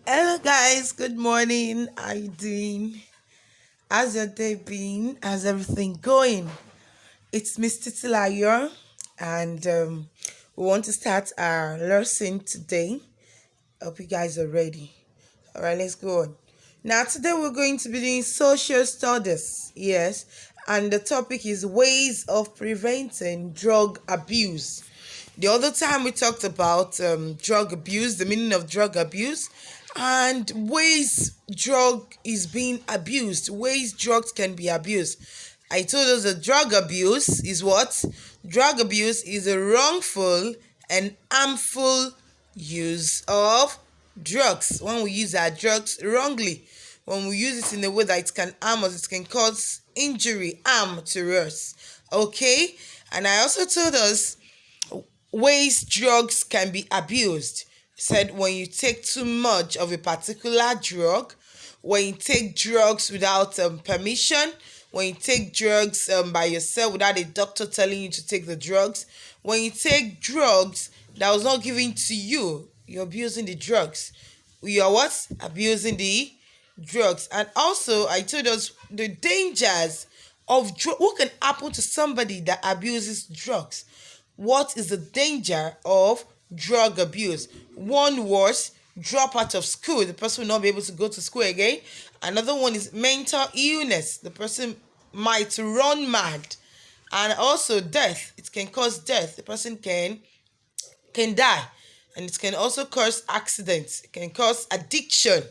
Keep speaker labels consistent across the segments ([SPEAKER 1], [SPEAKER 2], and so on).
[SPEAKER 1] Hello guys, good morning. How you doing? How's your day been? How's everything going? It's Miss Titilayo and we want to start our lesson today. Hope you guys are ready. Alright, let's go on. Now today we're going to be doing social studies. Yes, and the topic is ways of preventing drug abuse. The other time we talked about drug abuse, the meaning of drug abuse, and ways drug is being abused, ways drugs can be abused. I told us that drug abuse is what? Drug abuse is a wrongful and harmful use of drugs. When we use our drugs wrongly, when we use it in a way that it can harm us, it can cause injury, harm to us. Okay? And I also told us ways drugs can be abused. Said when you take too much of a particular drug, when you take drugs without permission, when you take drugs by yourself without a doctor telling you to take the drugs, when you take drugs that was not given to you, you're abusing the drugs. You're what? Abusing the drugs. And also, I told us the dangers of what can happen to somebody that abuses drugs. What is the danger of drug abuse? One was drop out of school. The person will not be able to go to school again. Another one is mental illness. The person might run mad. And also death. It can cause death. The person can die, and it can also cause accidents. It can cause addiction.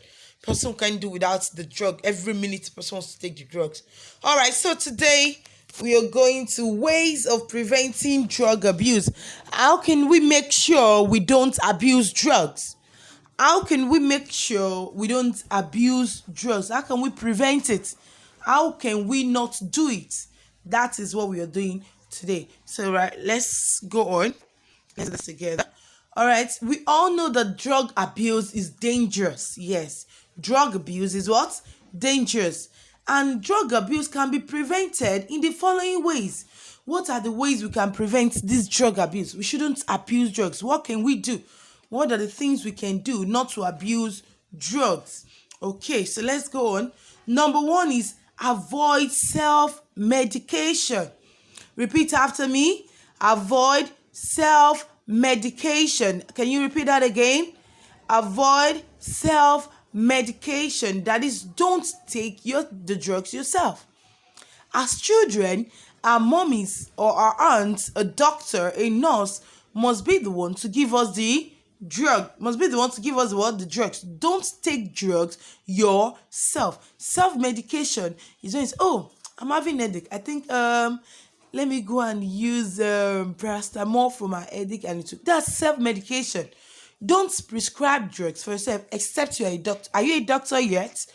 [SPEAKER 1] Person can do without the drug. Every minute the person wants to take the drugs. All right, so today we are going to ways of preventing drug abuse. How can we make sure we don't abuse drugs? How can we make sure we don't abuse drugs? How can we prevent it? How can we not do it? That is what we are doing today. So right, let's go on. Let's do this together. All right, we all know that drug abuse is dangerous. Yes, drug abuse is what? Dangerous. And drug abuse can be prevented in the following ways. What are the ways we can prevent this drug abuse? We shouldn't abuse drugs. What can we do? What are the things we can do not to abuse drugs? Okay, so let's go on. Number one is avoid self-medication. Repeat after me. Avoid self-medication. Can you repeat that again? Avoid self-medication. That is, don't take the drugs yourself. As children, our mommies or our aunts, a doctor, a nurse must be the one to give us the drug, must be the one to give us what? The drugs. Don't take drugs yourself. Self-medication is when it's, oh, I'm having a headache. I think let me go and use paracetamol for my headache, and that's self-medication. Don't prescribe drugs for yourself except you're a doctor. Are you a doctor yet?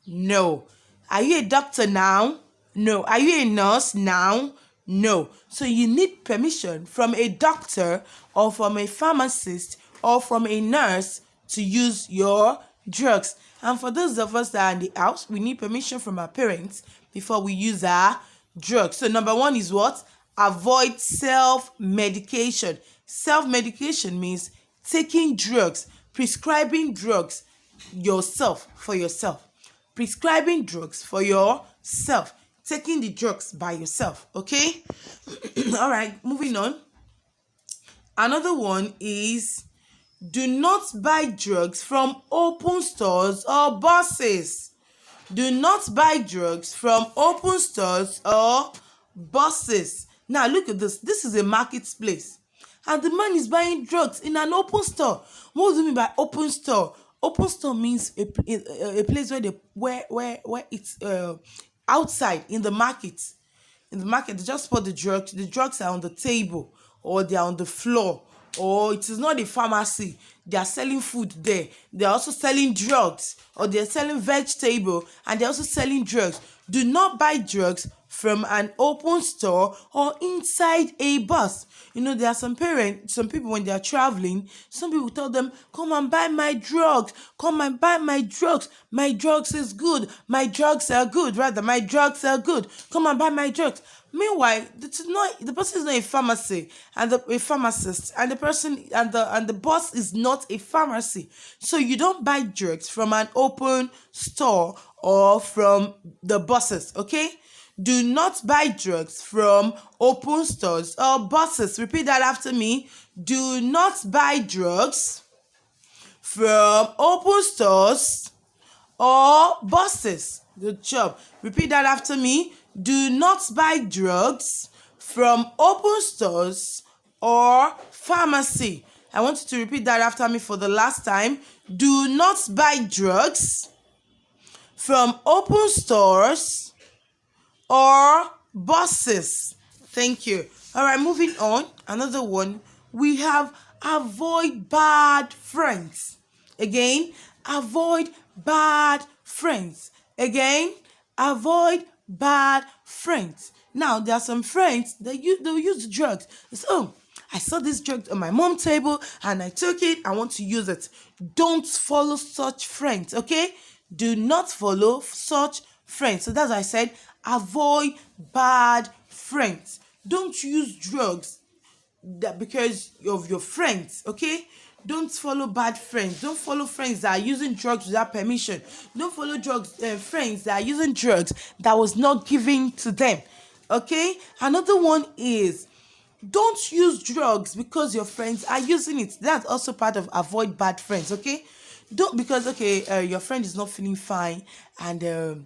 [SPEAKER 1] No. Are you a doctor now? No. Are you a nurse now? No. So you need permission from a doctor or from a pharmacist or from a nurse to use your drugs. And for those of us that are in the house, we need permission from our parents before we use our drugs. So number one is what? Avoid self-medication. Self-medication means taking drugs, prescribing drugs yourself for yourself. Prescribing drugs for yourself. Taking the drugs by yourself. Okay? All right, moving on. Another one is do not buy drugs from open stores or buses. Do not buy drugs from open stores or buses. Now look at this. This is a marketplace. And the man is buying drugs in an open store. What do you mean by open store? Open store means a place where it's outside in the market. In the market, they just put the drugs. The drugs are on the table or they are on the floor, or it is not a pharmacy. They are selling food there. They are also selling drugs, or they are selling vegetable and they are also selling drugs. Do not buy drugs from an open store or inside a bus. There are some people when they are traveling, some people tell them, come and buy my drugs, come and buy my drugs. My drugs is good. My drugs are good. Rather, my drugs are good. Come and buy my drugs. Meanwhile, the person is not a pharmacy and a pharmacist, and the boss is not a pharmacy. So you don't buy drugs from an open store or from the buses, okay? Do not buy drugs from open stores or buses. Repeat that after me. Do not buy drugs from open stores or buses. Good job. Repeat that after me. Do not buy drugs from open stores or pharmacy. I want you to repeat that after me for the last time. Do not buy drugs from open stores or buses. Thank you. All right, moving on. Another one. We have avoid bad friends. Again, avoid bad friends. Again, avoid bad friends. Now, there are some friends that they'll use drugs. It's, oh, I saw this drug on my mom's table and I took it. I want to use it. Don't follow such friends, okay? Do not follow such friends. So that's why I said avoid bad friends. Don't use drugs because of your friends, okay? Don't follow bad friends. Don't follow friends that are using drugs without permission. Don't follow friends that are using drugs that was not given to them, okay? Another one is don't use drugs because your friends are using it. That's also part of avoid bad friends, okay? Don't because your friend is not feeling fine and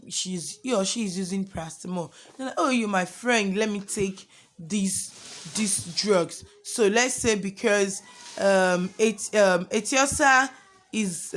[SPEAKER 1] she's he or she is using paracetamol. They're like, oh, you're my friend, let me take these drugs. So let's say because Etiosa is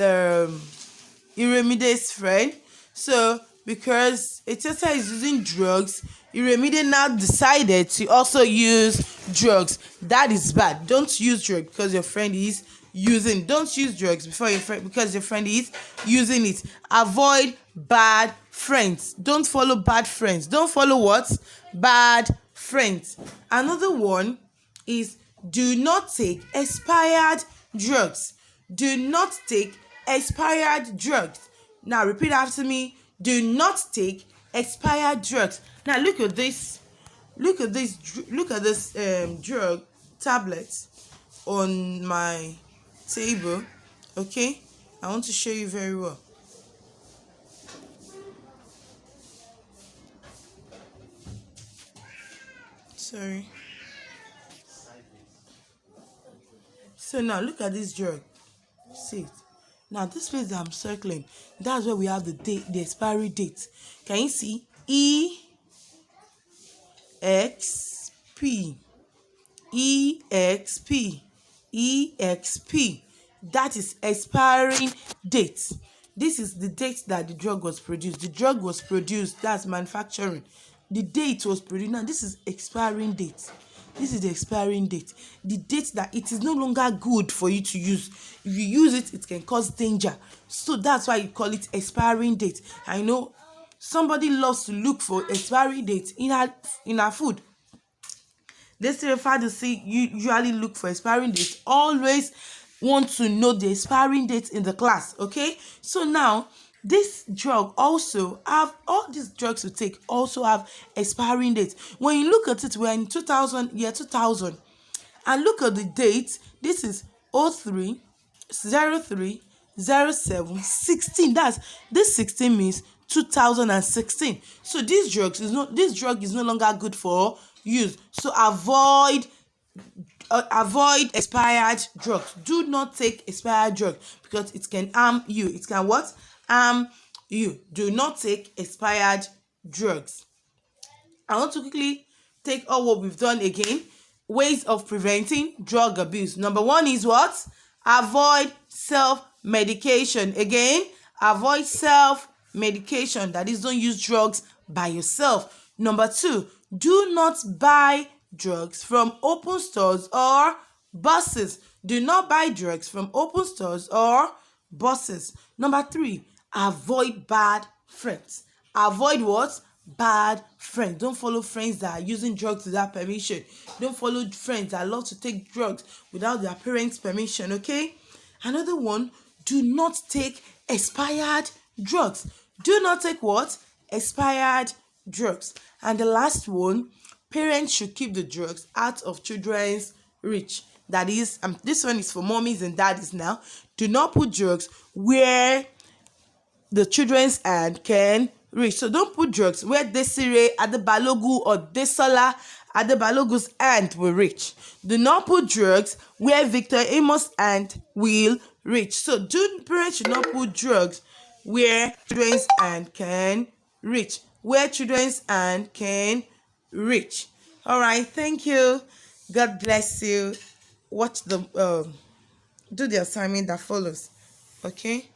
[SPEAKER 1] Iremide's friend. So because Etiosa is using drugs, Iremide now decided to also use drugs. That is bad. Don't use drugs because your friend is using. Don't use drugs because your friend is using it. Avoid bad friends. Don't follow bad friends. Don't follow what? Bad friends. Another one is do not take expired drugs. Do not take expired drugs. Now repeat after me. Do not take expired drugs. Now look at this. Look at this drug tablet on my table. Okay, I want to show you very well. Sorry. So now look at this drug. See it. Now this place that I'm circling, that's where we have the date, the expiry date. Can you see? EXP. EXP. That is expiring date. This is the date that the drug was produced. The drug was produced, that's manufacturing. The date was produced. Now this is expiring date. This is the expiring date. The date that it is no longer good for you to use. If you use it, it can cause danger. So that's why you call it expiring date. I know somebody loves to look for expiry date in her food. They still refer to see you usually look for expiring date. Always want to know the expiring date in the class. Okay. So now this drug also have all these drugs we take also have expiring dates. When you look at it, we're in 2000, and look at the date. This is 03 03 07 16. This 16 means 2016. So this drug is no longer good for use. So avoid expired drugs. Do not take expired drugs because it can harm you. It can what? Harm you. Do not take expired drugs. I want to quickly take all what we've done again. Ways of preventing drug abuse. Number one is what? Avoid self-medication. Again, avoid self-medication. That is, don't use drugs by yourself. Number two, do not buy drugs from open stores or buses. Do not buy drugs from open stores or buses. Number three, avoid bad friends. Avoid what? Bad friends. Don't follow friends that are using drugs without permission. Don't follow friends that love to take drugs without their parents' permission, okay? Another one, do not take expired drugs. Do not take what? Expired drugs. And the last one, parents should keep the drugs out of children's reach. That is, this one is for mommies and daddies now. Do not put drugs where the children's hand can reach. So don't put drugs where Desiree Adebalogu or Desola Adebalogu's hand will reach. Do not put drugs where Victor Amos' hand will reach. So parents should not put drugs where children's hand can reach. Where children's hand can reach. All right, thank you. God bless you. Watch the do the assignment that follows. Okay.